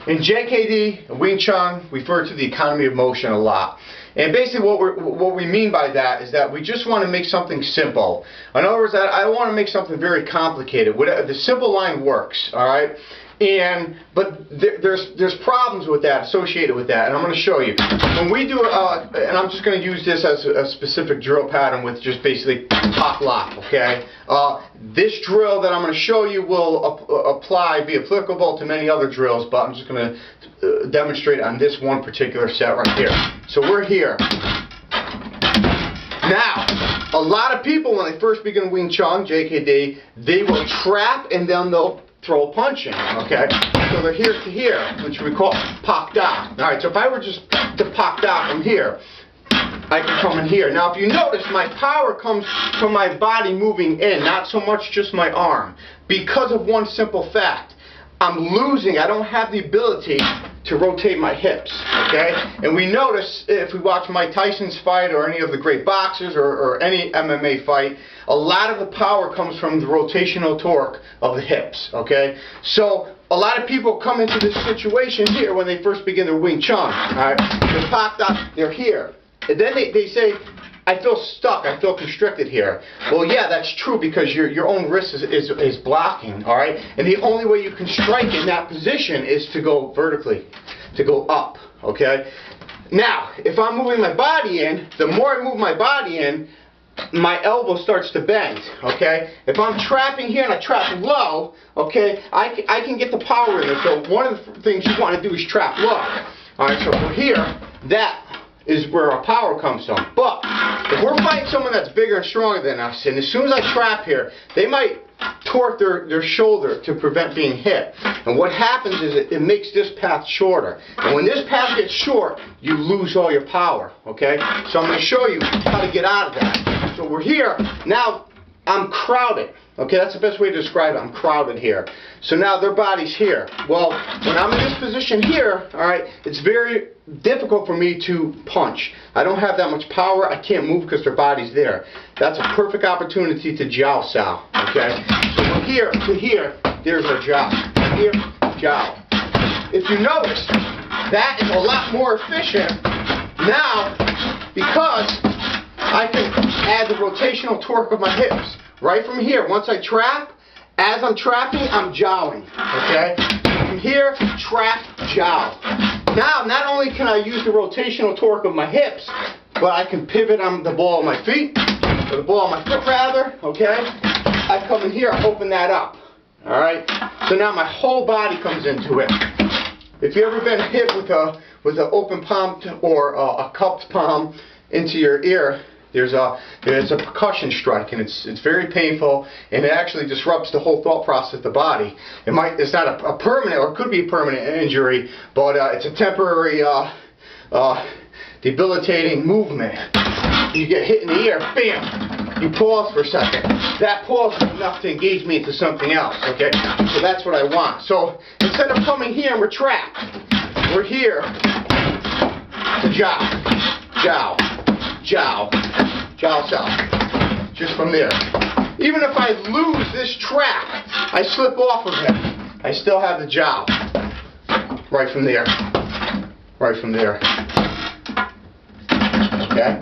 In JKD and Wing Chun, we refer to the economy of motion a lot. And basically what we mean by that is that we just want to make something simple. In other words, I don't want to make something very complicated. The simple line works, all right? But there's problems with that, associated with that, and I'm going to show you. When we do, and I'm just going to use this as a specific drill pattern with just basically pop lock, okay? This drill that I'm going to show you will be applicable to many other drills, but I'm just going to demonstrate on this one particular set right here. So we're here. Now, a lot of people when they first begin Wing Chun, JKD, they will trap and then they'll throw a punch in, okay? So they're here to here, which we call pop da. Alright, so if I were just to pop da from here, I can come in here. Now if you notice, my power comes from my body moving in, not so much just my arm. Because of one simple fact. I don't have the ability to rotate my hips, okay? And we notice, if we watch Mike Tyson's fight or any of the great boxers or any MMA fight, a lot of the power comes from the rotational torque of the hips, okay? So a lot of people come into this situation here when they first begin their Wing Chun, alright? They're popped up, they're here. And then they say, I feel stuck, I feel constricted here. Well, yeah, that's true because your own wrist is blocking, all right? And the only way you can strike in that position is to go vertically, to go up, okay? Now, if I'm moving my body in, the more I move my body in, my elbow starts to bend, okay? If I'm trapping here and I trap low, okay, I can get the power in there. So one of the things you want to do is trap low. All right, so from here, that is where our power comes from. But if we're fighting someone that's bigger and stronger than us, and as soon as I trap here, they might torque their shoulder to prevent being hit. And what happens is it makes this path shorter. And when this path gets short, you lose all your power, okay? So I'm going to show you how to get out of that. So we're here. Now I'm crowded. Okay, that's the best way to describe it. I'm crowded here. So now their body's here. Well, when I'm in this position here, all right, it's very difficult for me to punch. I don't have that much power. I can't move because their body's there. That's a perfect opportunity to Jow Sau. Okay, so from here to here, there's our Jow. Here, Jow. If you notice, that is a lot more efficient now because I can add the rotational torque of my hips. Right from here, once I trap, as I'm trapping, I'm jowing, okay? From here, trap, jow. Now, not only can I use the rotational torque of my hips, but I can pivot on the ball of my feet, or the ball of my foot rather, okay? I come in here, I open that up, all right? So now my whole body comes into it. If you've ever been hit with an open palm or a cupped palm into your ear, there's a percussion strike, and it's very painful, and it actually disrupts the whole thought process of the body. It's not a permanent, or it could be a permanent injury, but it's a temporary debilitating movement. You get hit in the ear, bam, you pause for a second. That pause is enough to engage me into something else, okay? So that's what I want. So instead of coming here and we're trapped, we're here to jow, jow, jow, Jow Sau. Just from there. Even if I lose this trap, I slip off of it, I still have the jow. Right from there. Right from there. Okay?